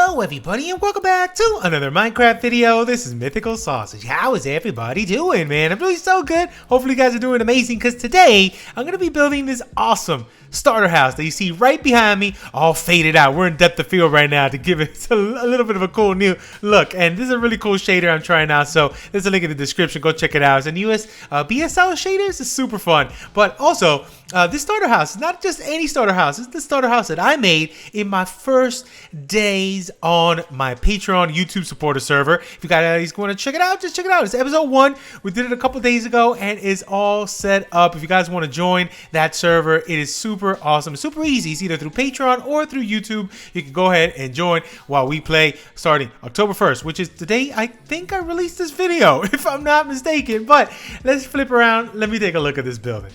Hello everybody and welcome back to another Minecraft video. This is Mythical Sausage. How is everybody doing, man? I'm doing so good. Hopefully you guys are doing amazing because today I'm going to be building this awesome starter house that you see right behind me, all faded out. We're in depth of field right now to give it a little bit of a cool new look. And this is a really cool shader I'm trying out, so there's a link in the description. Go check it out. It's a US BSL shaders. It's super fun. But also, this starter house is not just any starter house. It's the starter house that I made in my first days on my Patreon YouTube supporter server. If you guys want to check it out, just check it out. It's episode 1. We did it a couple days ago and it's all set up. If you guys want to join that server, it is super awesome, super easy. It's either through Patreon or through YouTube. You can go ahead and join while we play starting October 1st, which is today. I think I released this video, if I'm not mistaken. But let's flip around. Let me take a look at this building.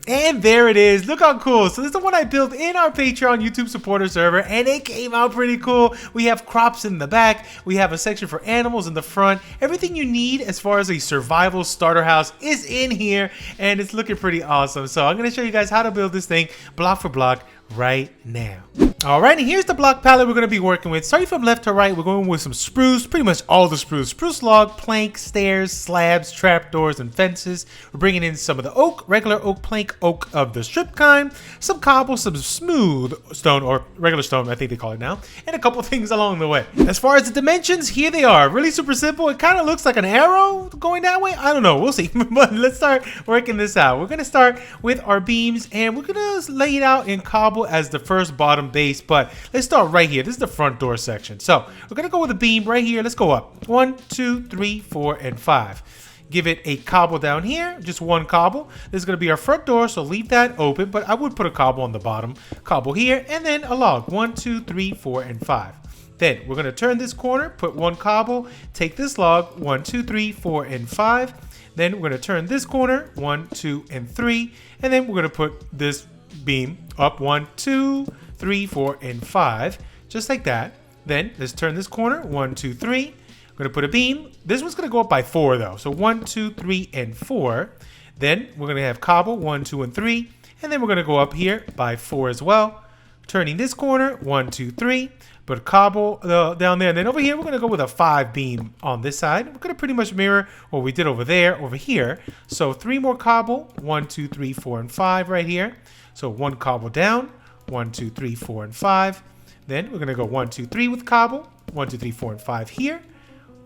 And there it is. Look how cool. So this is the one I built in our Patreon YouTube supporter server, and it came out pretty cool. We have crops in the back. We have a section for animals in the front. Everything you need as far as a survival starter house is in here, and it's looking pretty awesome. So I'm going to show you guys how to build this thing block for block right now. Alright, and here's the block palette we're going to be working with. Starting from left to right, we're going with some spruce, pretty much all the spruce. Spruce log, plank, stairs, slabs, trapdoors, and fences. We're bringing in some of the oak, regular oak plank, oak of the strip kind, some cobble, some smooth stone, or regular stone, I think they call it now, and a couple things along the way. As far as the dimensions, here they are. Really super simple. It kind of looks like an arrow going that way. I don't know. We'll see. But let's start working this out. We're going to start with our beams, and we're going to lay it out in cobble as the first bottom base. But let's start right here. This is the front door section. So we're going to go with a beam right here. Let's go up. 1, 2, 3, 4, and 5. Give it a cobble down here, just one cobble. This is going to be our front door, so leave that open, but I would put a cobble on the bottom, cobble here, and then a log. 1, 2, 3, 4, and 5. Then we're going to turn this corner, put one cobble, take this log, 1, 2, 3, 4, and 5. Then we're going to turn this corner, 1, 2, and 3, and then we're going to put this beam up 1, 2, 3, 4, and 5, just like that. Then let's turn this corner, 1, 2, 3. We're going to put a beam. This one's going to go up by 4 though. So 1, 2, 3, and 4. Then we're going to have cobble 1, 2, and 3. And then we're going to go up here by 4 as well. Turning this corner, 1, 2, 3. Put a cobble down there. And then over here, we're going to go with a 5 beam on this side. We're going to pretty much mirror what we did over there, over here. So 3 more cobble, 1, 2, 3, 4, and 5 right here. So 1 cobble down, 1, 2, 3, 4, and 5. Then we're going to go 1, 2, 3 with cobble, 1, 2, 3, 4, and 5 here.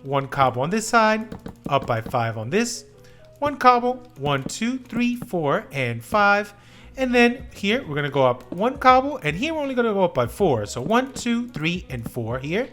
1 cobble on this side, up by 5 on this. 1 cobble, 1, 2, 3, 4, and 5. And then here we're going to go up 1 cobble, and here we're only going to go up by 4. So 1, 2, 3, and 4 here.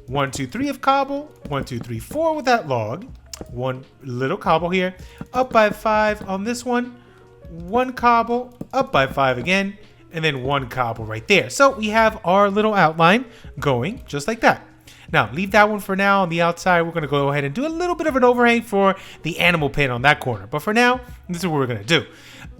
1, 2, 3 of cobble, 1, 2, 3, 4 with that log. 1 little cobble here, up by 5 on this one. 1 cobble, up by 5 again, and then 1 cobble right there. So we have our little outline going just like that. Now, leave that one for now on the outside. We're going to go ahead and do a little bit of an overhang for the animal pen on that corner. But for now, this is what we're going to do.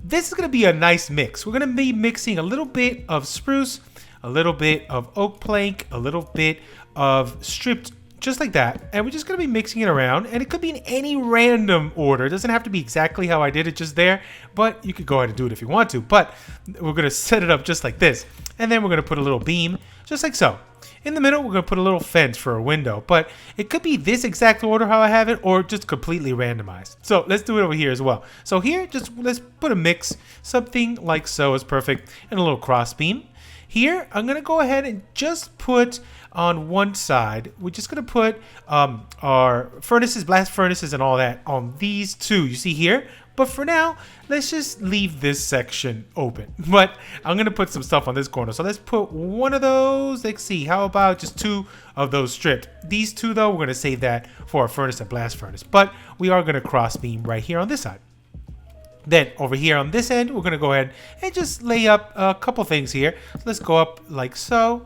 This is going to be a nice mix. We're going to be mixing a little bit of spruce, a little bit of oak plank, a little bit of stripped, just like that. And we're just going to be mixing it around. And it could be in any random order. It doesn't have to be exactly how I did it just there. But you could go ahead and do it if you want to. But we're going to set it up just like this. And then we're going to put a little beam, just like so. In the middle, we're going to put a little fence for a window, but it could be this exact order how I have it, or just completely randomized. So let's do it over here as well. So here, just let's put a mix, something like so is perfect, and a little cross beam. Here, I'm going to go ahead and just put on one side, we're just going to put our furnaces, blast furnaces, and all that on these two. You see here? But for now, let's just leave this section open. But I'm going to put some stuff on this corner. So let's put one of those. Let's see. How about just 2 of those stripped? These 2, though, we're going to save that for our furnace and blast furnace. But we are going to cross beam right here on this side. Then over here on this end, we're going to go ahead and just lay up a couple things here. So let's go up like so.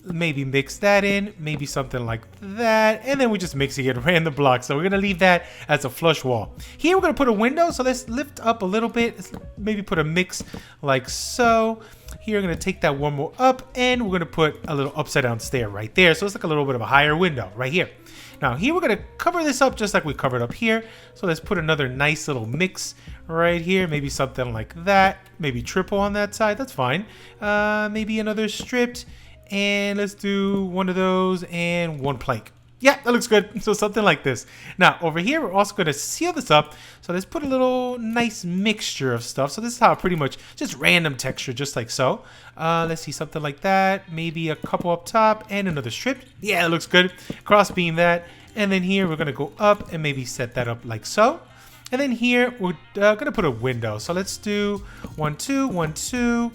Maybe mix that in, maybe something like that, and then we're just mixing it random blocks. So we're gonna leave that as a flush wall. Here we're gonna put a window, so let's lift up a little bit. Let's maybe put a mix like so. Here we're gonna take that one more up, and we're gonna put a little upside down stair right there. So it's like a little bit of a higher window right here. Now here we're gonna cover this up just like we covered up here. So let's put another nice little mix right here. Maybe something like that. Maybe triple on that side. That's fine. Maybe another stripped. And let's do one of those and one plank. Yeah, that looks good. So something like this. Now over here, we're also going to seal this up. So let's put a little nice mixture of stuff. So this is how pretty much just random texture, just like so. Let's see, something like that. Maybe a couple up top and another strip. Yeah, it looks good. Cross beam that. And then here we're going to go up and maybe set that up like so. And then here we're going to put a window. So let's do 1, 2, 1, 2.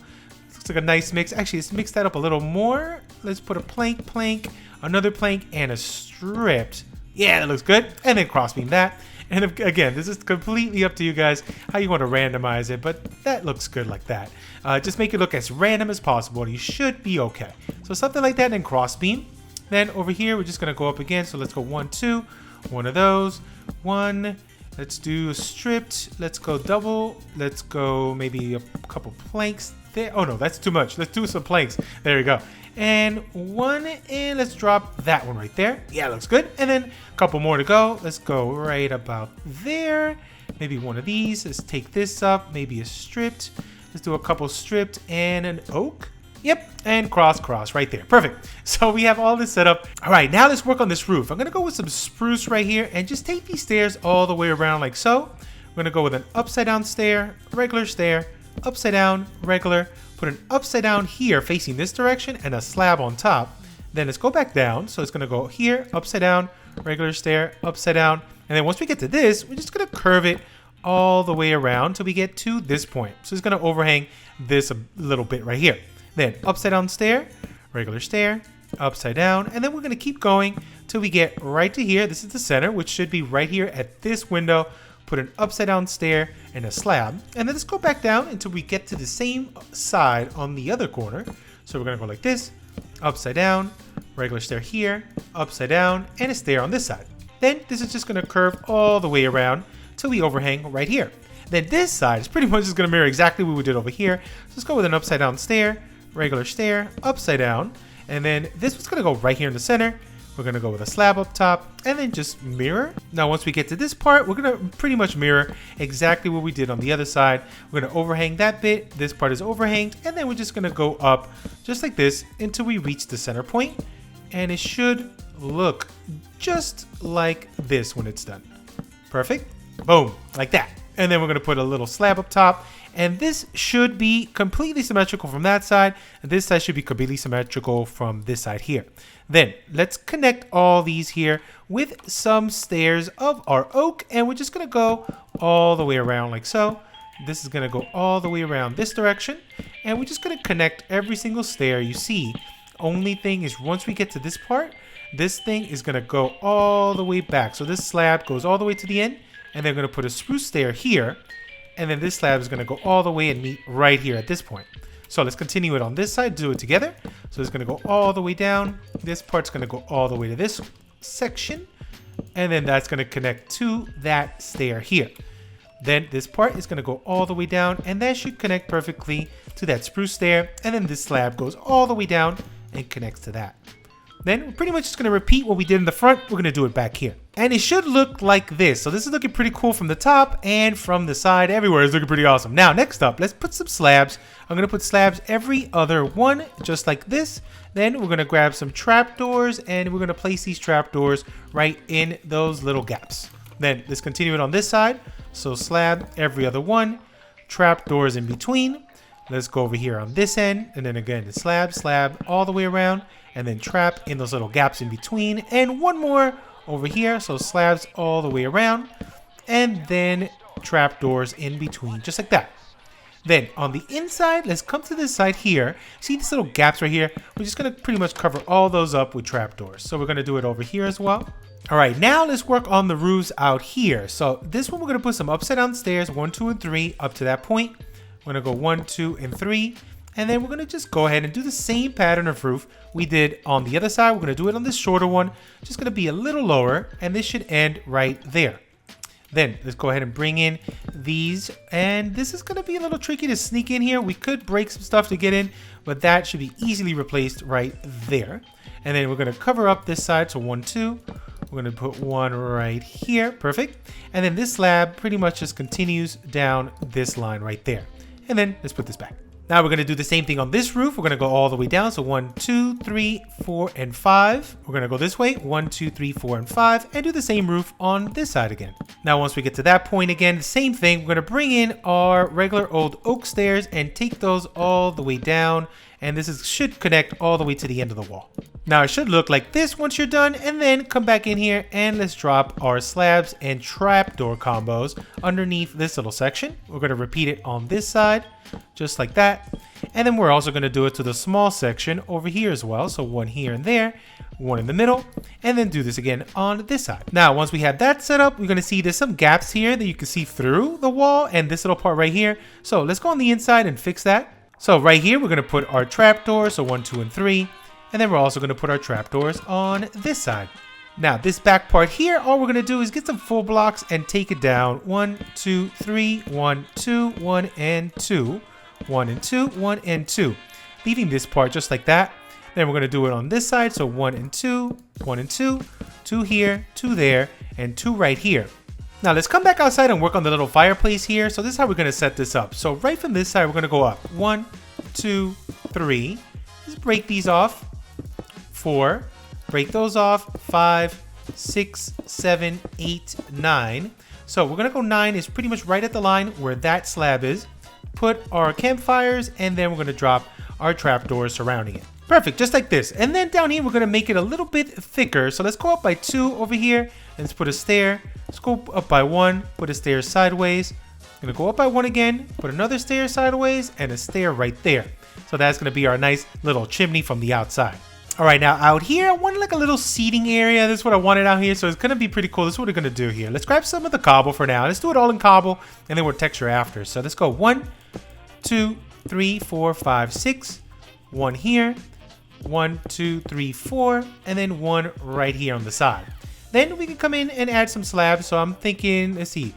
Looks like a nice mix. Actually, let's mix that up a little more. Let's put a plank, another plank, and a strip. Yeah, that looks good. And then crossbeam that. And again, this is completely up to you guys how you want to randomize it, but that looks good like that. Just make it look as random as possible and you should be okay. So something like that, and then crossbeam. Then over here, we're just going to go up again. So let's go 1, 2, one of those, 1. Let's do a stripped. Let's go double. Let's go maybe a couple planks there. Oh no, that's too much. Let's do some planks. There we go. And 1, and let's drop that one right there. Yeah, looks good. And then a couple more to go. Let's go right about there. Maybe one of these. Let's take this up. Maybe a stripped. Let's do a couple stripped and an oak. Yep, and cross right there. Perfect. So we have all this set up. All right, now let's work on this roof. I'm gonna go with some spruce right here and just take these stairs all the way around like so. We're gonna go with an upside down stair, regular stair, upside down, regular, put an upside down here facing this direction and a slab on top. Then let's go back down. So it's gonna go here, upside down, regular stair, upside down. And then once we get to this, we're just gonna curve it all the way around till we get to this point. So it's gonna overhang this a little bit right here. Then upside down stair, regular stair, upside down, and then we're gonna keep going till we get right to here. This is the center, which should be right here at this window. Put an upside down stair and a slab, and then let's go back down until we get to the same side on the other corner. So we're gonna go like this, upside down, regular stair here, upside down, and a stair on this side. Then this is just gonna curve all the way around till we overhang right here. Then this side is pretty much just gonna mirror exactly what we did over here. So let's go with an upside down stair, regular stair, upside down, and then this one's gonna go right here in the center. We're gonna go with a slab up top and then just mirror. Now once we get to this part, we're gonna pretty much mirror exactly what we did on the other side. We're gonna overhang that bit, this part is overhanged, and then we're just gonna go up just like this until we reach the center point, and it should look just like this when it's done. Perfect. Boom, like that. And then we're gonna put a little slab up top, and this should be completely symmetrical from that side, and this side should be completely symmetrical from this side here. Then let's connect all these here with some stairs of our oak, and we're just gonna go all the way around like so. This is gonna go all the way around this direction, and we're just gonna connect every single stair you see. Only thing is, once we get to this part, this thing is gonna go all the way back. So this slab goes all the way to the end, and they're gonna put a spruce stair here, and then this slab is gonna go all the way and meet right here at this point. So let's continue it on this side, do it together. So it's gonna go all the way down. This part's gonna go all the way to this section, and then that's gonna connect to that stair here. Then this part is gonna go all the way down, and that should connect perfectly to that spruce stair, and then this slab goes all the way down and connects to that. Then we're pretty much just gonna repeat what we did in the front. We're gonna do it back here. And it should look like this. So this is looking pretty cool from the top and from the side. Everywhere is looking pretty awesome. Now, next up, let's put some slabs. I'm gonna put slabs every other one, just like this. Then we're gonna grab some trapdoors, and we're gonna place these trapdoors right in those little gaps. Then let's continue it on this side. So slab every other one, trapdoors in between. Let's go over here on this end, and then again, the slab all the way around, and then trap in those little gaps in between, and one more over here. So slabs all the way around, and then trapdoors in between, just like that. Then on the inside, let's come to this side here. See these little gaps right here? We're just gonna pretty much cover all those up with trapdoors. So we're gonna do it over here as well. All right, now let's work on the roofs out here. So this one, we're gonna put some upside down stairs, 1, 2, and 3 up to that point. We're gonna go 1, 2, and 3. And then we're gonna just go ahead and do the same pattern of roof we did on the other side. We're gonna do it on this shorter one, just gonna be a little lower, and this should end right there. Then let's go ahead and bring in these, and this is gonna be a little tricky to sneak in here. We could break some stuff to get in, but that should be easily replaced right there. And then we're gonna cover up this side, so 1, 2. We're gonna put one right here, perfect. And then this slab pretty much just continues down this line right there. And then let's put this back. Now we're going to do the same thing on this roof. We're going to go all the way down. So 1, 2, 3, 4, and 5. We're going to go this way. 1, 2, 3, 4, and 5. And do the same roof on this side again. Now once we get to that point again, the same thing. We're going to bring in our regular old oak stairs and take those all the way down. And this should connect all the way to the end of the wall. Now it should look like this once you're done, and then come back in here and let's drop our slabs and trapdoor combos underneath this little section. We're going to repeat it on this side, just like that. And then we're also going to do it to the small section over here as well. So one here and there, one in the middle, and then do this again on this side. Now, once we have that set up, we're going to see there's some gaps here that you can see through the wall and this little part right here. So let's go on the inside and fix that. So right here, we're going to put our trapdoors, so 1, 2, and 3. And then we're also going to put our trapdoors on this side. Now, this back part here, all we're going to do is get some full blocks and take it down. 1, 2, 3, 1, 2, 1, and 2. 1 and 2, 1 and 2. Leaving this part just like that. Then we're going to do it on this side. So 1 and 2, 1 and 2, 2 here, 2 there, and 2 right here. Now let's come back outside and work on the little fireplace here. So this is how we're going to set this up. So right from this side, we're going to go up. 1, 2, 3. Let's break these off. 4. Break those off. 5, 6, 7, 8, 9. So we're going to go 9 is pretty much right at the line where that slab is. Put our campfires, and then we're going to drop our trapdoors surrounding it. Perfect, just like this. And then down here, we're going to make it a little bit thicker. So let's go up by 2 over here, and let's put a stair. Let's go up by 1, put a stair sideways. I'm going to go up by 1 again, put another stair sideways, and a stair right there. So that's going to be our nice little chimney from the outside. All right, now out here, I wanted like a little seating area. This is what I wanted out here, so it's going to be pretty cool. This is what we're going to do here. Let's grab some of the cobble for now. Let's do it all in cobble, and then we'll texture after. So let's go 1, 2, 3, 4, 5, 6. 1 here. 1, 2, 3, 4. And then 1 right here on the side. Then we can come in and add some slabs. So I'm thinking, let's see,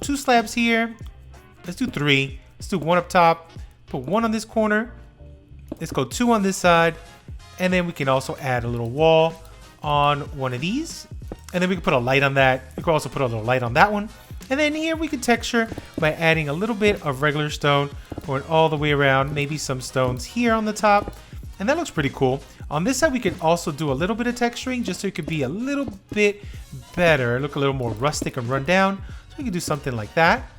2 slabs here. Let's do 3. Let's do 1 up top. Put 1 on this corner. Let's go 2 on this side. And then we can also add a little wall on one of these. And then we can put a light on that. We can also put a little light on that one. And then here we can texture by adding a little bit of regular stone going all the way around. Maybe some stones here on the top. And that looks pretty cool. On this side, we can also do a little bit of texturing just so it could be a little bit better. Look a little more rustic and run down. So we can do something like that.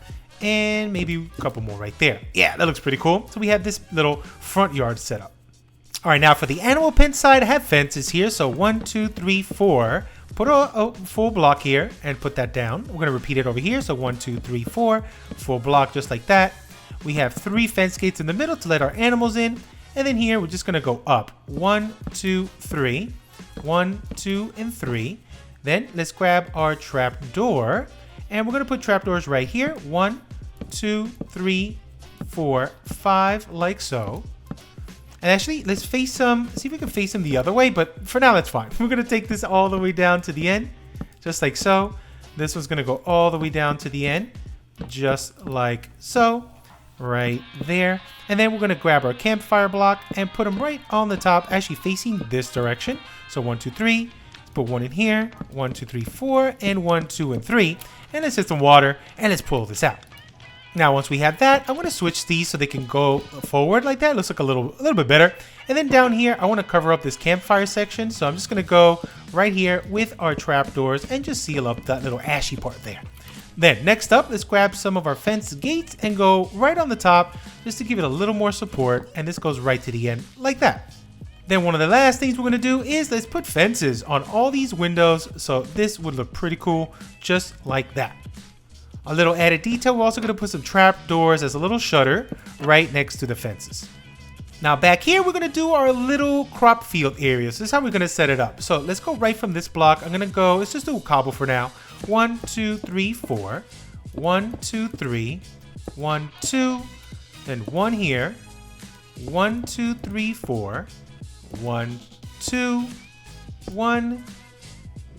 And maybe a couple more right there. Yeah, that looks pretty cool. So we have this little front yard set up. All right, now for the animal pen side, I have fences here. So 1, 2, 3, 4. Put a full block here and put that down. We're going to repeat it over here. So 1, 2, 3, 4. Full block just like that. We have 3 fence gates in the middle to let our animals in. And then here, we're just going to go up. 1, 2, 3. 1, 2, and 3. Then let's grab our trap door. And we're going to put trapdoors right here. 1, 2, 3, 4, 5, like so. And actually, let's face them, see if we can face them the other way, but for now, that's fine. We're going to take this all the way down to the end, just like so. This one's going to go all the way down to the end, just like so, right there. And then we're going to grab our campfire block and put them right on the top, actually facing this direction. So 1, 2, 3, let's put 1 in here, 1, 2, 3, 4, and 1, 2, and 3. And let's hit some water, and let's pull this out. Now, once we have that, I want to switch these so they can go forward like that. It looks like a little bit better. And then down here, I want to cover up this campfire section. So I'm just going to go right here with our trapdoors and just seal up that little ashy part there. Then next up, let's grab some of our fence gates and go right on the top just to give it a little more support. And this goes right to the end like that. Then one of the last things we're going to do is let's put fences on all these windows. So this would look pretty cool just like that. A little added detail, we're also going to put some trap doors as a little shutter right next to the fences. Now back here, we're going to do our little crop field area. So this is how we're going to set it up. So let's go right from this block. I'm going to go, let's just do cobble for now. 1, 2, 3, 4. 1, 2, 3. 1, 2. Then 1 here. 1, 2, 3, 4. 1, 2. 1,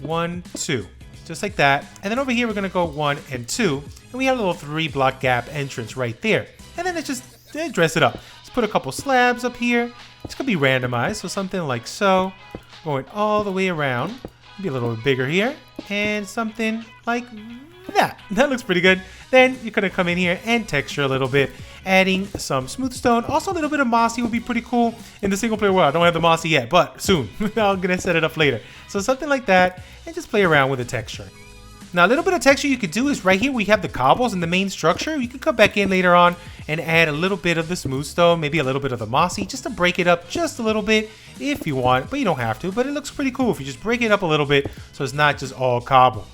1, 2. Just like that. And then over here, we're going to go 1 and 2. And we have a little 3-block gap entrance right there. And then let's just dress it up. Let's put a couple slabs up here. It's going to be randomized. So something like so. Going all the way around. Be a little bit bigger here. And something like Yeah, that looks pretty good. Then you're gonna come in here and texture a little bit, adding some smooth stone. Also a little bit of mossy would be pretty cool in the single player world. I don't have the mossy yet, but soon. I'm gonna set it up later. So something like that, and just play around with the texture. Now a little bit of texture you could do is right here we have the cobbles in the main structure. You can come back in later on and add a little bit of the smooth stone, maybe a little bit of the mossy, just to break it up just a little bit if you want, but you don't have to. But it looks pretty cool if you just break it up a little bit so it's not just all cobble.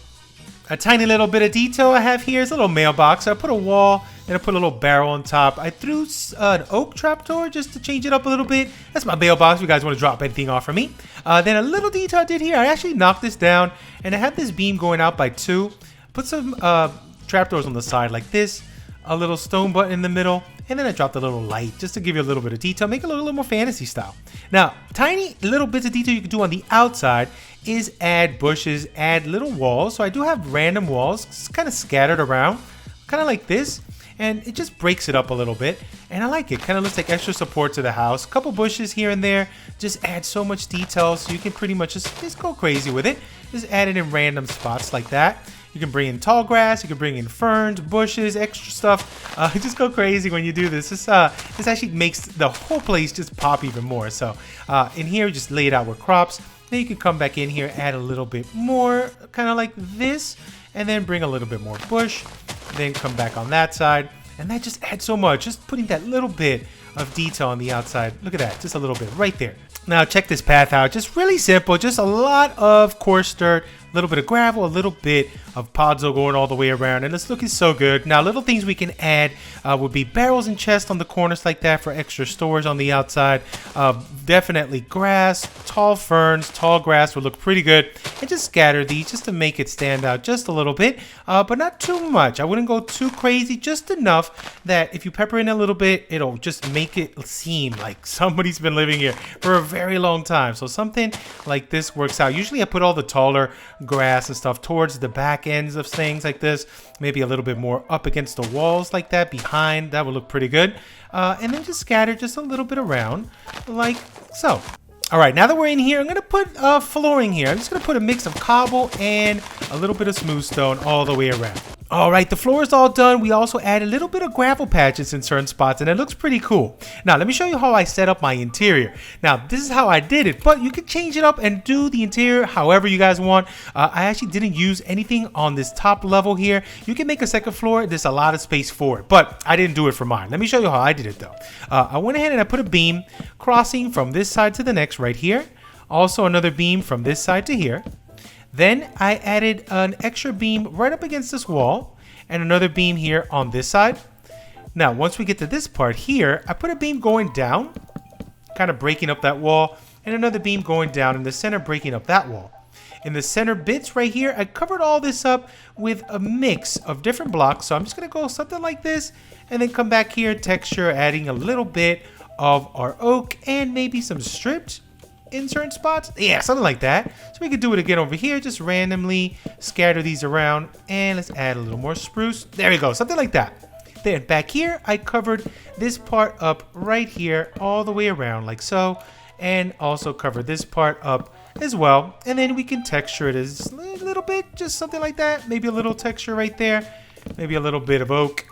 A tiny little bit of detail I have here is a little mailbox. I put a wall and I put a little barrel on top. I threw an oak trapdoor just to change it up a little bit. That's my mailbox if you guys want to drop anything off from me. Then a little detail I did here, I actually knocked this down and I have this beam going out by 2. Put some trapdoors on the side like this, a little stone button in the middle, and then I dropped a little light just to give you a little bit of detail, make it look a little more fantasy style. Now, tiny little bits of detail you can do on the outside is add bushes, add little walls. So I do have random walls kind of scattered around, kind of like this, and it just breaks it up a little bit. And I like it, kind of looks like extra support to the house. A couple bushes here and there, just add so much detail so you can pretty much just go crazy with it. Just add it in random spots like that. You can bring in tall grass, you can bring in ferns, bushes, extra stuff. Just go crazy when you do this. This actually makes the whole place just pop even more. So in here, just lay it out with crops. Then you can come back in here, add a little bit more, kind of like this, and then bring a little bit more bush. Then come back on that side, and that just adds so much. Just putting that little bit of detail on the outside. Look at that, just a little bit right there. Now check this path out, just really simple, just a lot of coarse dirt, a little bit of gravel, a little bit of podzol going all the way around, and it's looking so good. Now little things we can add would be barrels and chests on the corners like that for extra storage on the outside. Definitely grass, tall ferns, tall grass would look pretty good, and just scatter these just to make it stand out just a little bit, but not too much. I wouldn't go too crazy, just enough that if you pepper in a little bit, it'll just make it seem like somebody's been living here for a very long time. So something like this works out. Usually I put all the taller grass and stuff towards the back ends of things like this, maybe a little bit more up against the walls like that behind. That would look pretty good. And then just scatter just a little bit around like so. All right, now that we're in here, I'm gonna put flooring here. I'm just gonna put a mix of cobble and a little bit of smooth stone all the way around. All right, the floor is all done. We also add a little bit of gravel patches in certain spots, and it looks pretty cool. Now, let me show you how I set up my interior. Now, this is how I did it, but you can change it up and do the interior however you guys want. I actually didn't use anything on this top level here. You can make a second floor. There's a lot of space for it, but I didn't do it for mine. Let me show you how I did it, though. I went ahead and I put a beam crossing from this side to the next right here. Also, another beam from this side to here. Then I added an extra beam right up against this wall and another beam here on this side. Now, once we get to this part here, I put a beam going down, kind of breaking up that wall, and another beam going down in the center, breaking up that wall. In the center bits right here, I covered all this up with a mix of different blocks. So I'm just gonna go something like this and then come back here, texture, adding a little bit of our oak and maybe some stripped in certain spots. Yeah, something like that. So we could do it again over here, just randomly scatter these around, and let's add a little more spruce. There we go, something like that. Then back here, I covered this part up right here all the way around like so, and also cover this part up as well. And then we can texture it as a little bit, just something like that. Maybe a little texture right there, maybe a little bit of oak.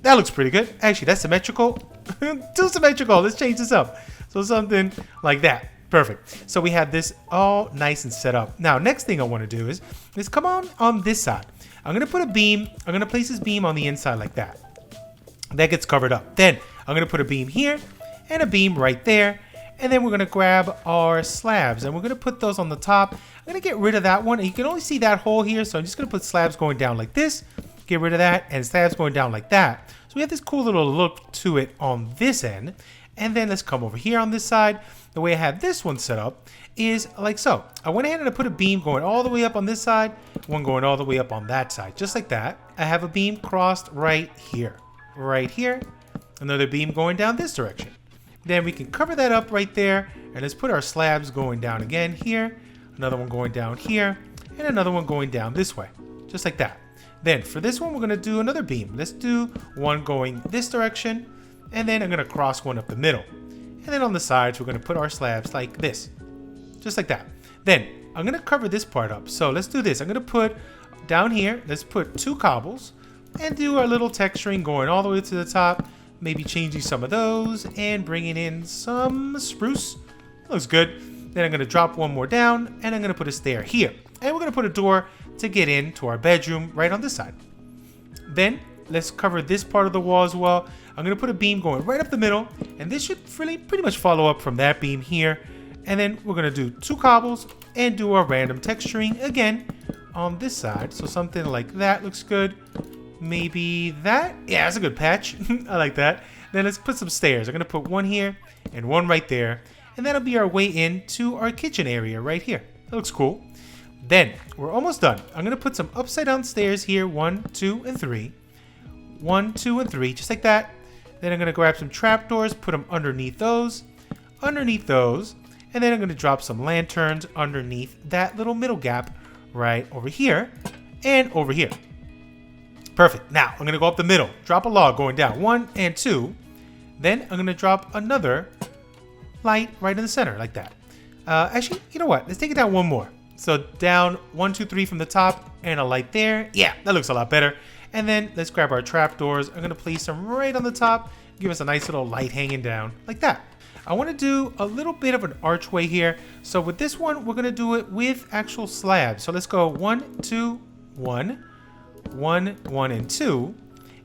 That looks pretty good. Actually, that's symmetrical. Too symmetrical. Let's change this up. So something like that. Perfect. So we have this all nice and set up. Now, next thing I want to do is come on this side. I'm going to put a beam. I'm going to place this beam on the inside like that. That gets covered up. Then I'm going to put a beam here and a beam right there. And then we're going to grab our slabs and we're going to put those on the top. I'm going to get rid of that one. And you can only see that hole here. So I'm just going to put slabs going down like this. Get rid of that, and slabs going down like that. So we have this cool little look to it on this end. And then let's come over here on this side. The way I have this one set up is like so. I went ahead and I put a beam going all the way up on this side, one going all the way up on that side, just like that. I have a beam crossed right here, another beam going down this direction. Then we can cover that up right there, and let's put our slabs going down again here, another one going down here, and another one going down this way, just like that. Then for this one, we're gonna do another beam. Let's do one going this direction, and then I'm gonna cross one up the middle. And then on the sides, we're gonna put our slabs like this, just like that. Then I'm gonna cover this part up. So let's do this. I'm gonna put down here, let's put 2 cobbles and do our little texturing going all the way to the top. Maybe changing some of those and bringing in some spruce. Looks good. Then I'm going to drop 1 more down and I'm going to put a stair here. And we're going to put a door to get into our bedroom right on this side. Then let's cover this part of the wall as well. I'm going to put a beam going right up the middle, and this should really pretty much follow up from that beam here. And then we're going to do 2 cobbles and do our random texturing again on this side. So something like that looks good. Maybe that. Yeah, that's a good patch. I like that. Then let's put some stairs. I'm going to put 1 here and 1 right there. And that'll be our way into our kitchen area right here. That looks cool. Then we're almost done. I'm going to put some upside down stairs here. 1, 2, and 3. 1, 2, and 3, just like that. Then I'm going to grab some trapdoors, put them underneath those, and then I'm going to drop some lanterns underneath that little middle gap right over here and over here. Perfect. Now I'm going to go up the middle, drop a log going down 1 and 2. Then I'm going to drop another light right in the center like that. Actually, you know what? Let's take it down 1 more. So down 1, 2, 3 from the top and a light there. Yeah, that looks a lot better. And then let's grab our trapdoors. I'm going to place them right on the top. Give us a nice little light hanging down like that. I want to do a little bit of an archway here. So with this one, we're going to do it with actual slabs. So let's go 1, 2, 1, 1, 1, and 2.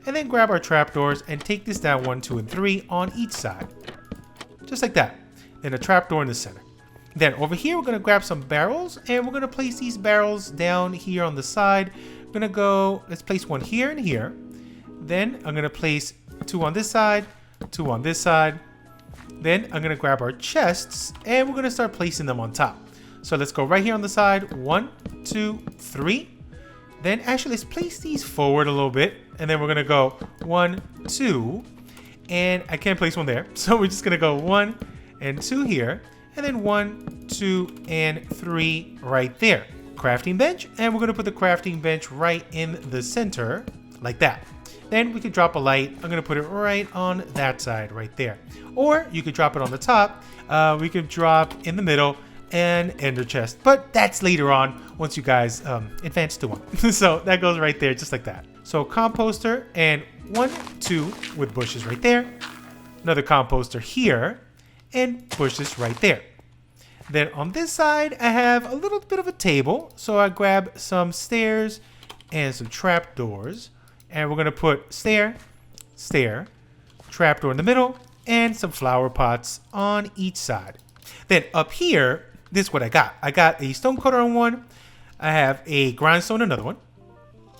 And then grab our trapdoors and take this down 1, 2, and 3 on each side. Just like that. Then a trapdoor in the center. Then over here, we're going to grab some barrels. And we're going to place these barrels down here on the side. I'm going to go, let's place 1 here and here. Then I'm going to place 2 on this side, 2 on this side. Then I'm going to grab our chests and we're going to start placing them on top. So let's go right here on the side. 1, 2, 3. Then actually let's place these forward a little bit. And then we're going to go 1, 2. And I can't place 1 there. So we're just going to go 1 and 2 here. And then 1, 2, and 3 right there. Crafting bench, and we're going to put the crafting bench right in the center like that. Then we could drop a light. I'm going to put it right on that side right there, or you could drop it on the top. We could drop in the middle and ender chest, but that's later on once you guys advance to 1. So that goes right there just like that. So composter and 1, 2 with bushes right there, another composter here and bushes right there. Then on this side, I have a little bit of a table. So I grab some stairs and some trapdoors. And we're going to put stair, trapdoor in the middle, and some flower pots on each side. Then up here, this is what I got. I got a stone cutter on one. I have a grindstone on another one.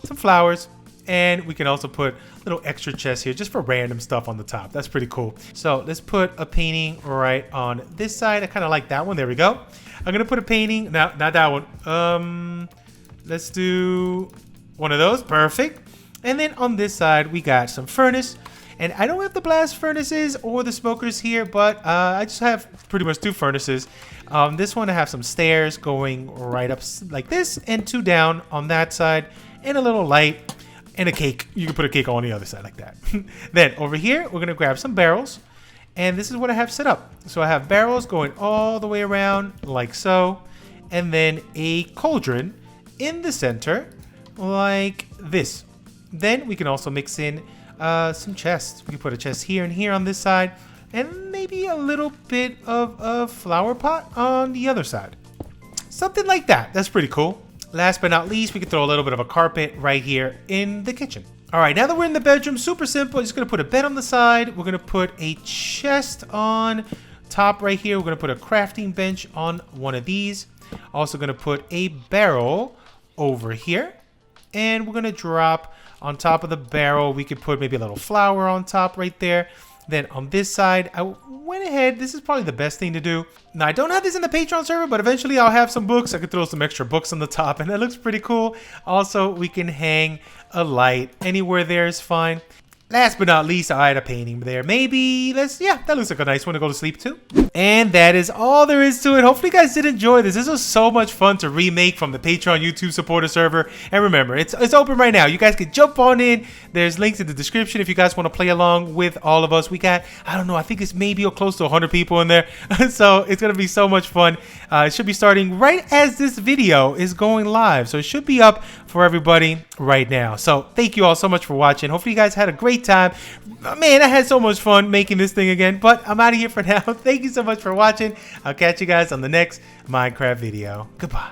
Some flowers. And we can also put little extra chests here just for random stuff on the top. That's pretty cool. So let's put a painting right on this side. I kind of like that one. There we go. I'm going to put a painting. No, not that one. Let's do one of those. Perfect. And then on this side, we got some furnace. And I don't have the blast furnaces or the smokers here, but I just have pretty much 2 furnaces. This one I have some stairs going right up like this and 2 down on that side and a little light. And a cake. You can put a cake on the other side like that. Then over here, we're going to grab some barrels. And this is what I have set up. So I have barrels going all the way around like so. And then a cauldron in the center like this. Then we can also mix in some chests. We can put a chest here and here on this side. And maybe a little bit of a flower pot on the other side. Something like that. That's pretty cool. Last but not least, we can throw a little bit of a carpet right here in the kitchen. All right, now that we're in the bedroom, super simple. Just gonna put a bed on the side. We're gonna put a chest on top right here. We're gonna put a crafting bench on one of these. Also gonna put a barrel over here. And we're gonna drop on top of the barrel. We could put maybe a little flower on top right there. Then on this side, I went ahead. This is probably the best thing to do. Now, I don't have this in the Patreon server, but eventually I'll have some books. I could throw some extra books on the top, and that looks pretty cool. Also, we can hang a light anywhere there is fine. last but not least, I had a painting there. Maybe that looks like a nice one to go to sleep to. And that is all there is to it. Hopefully you guys did enjoy this. This was so much fun to remake from the Patreon YouTube supporter server. And remember, it's open right now. You guys can jump on in. There's links in the description if you guys want to play along with all of us. We got, I don't know, I think it's maybe close to 100 people in there. So it's going to be so much fun. It should be starting right as this video is going live. So it should be up for everybody right now. So thank you all so much for watching. Hopefully you guys had a great time. Man, I had so much fun making this thing again, but I'm out of here for now. Thank you so much for watching. I'll catch you guys on the next Minecraft video. Goodbye.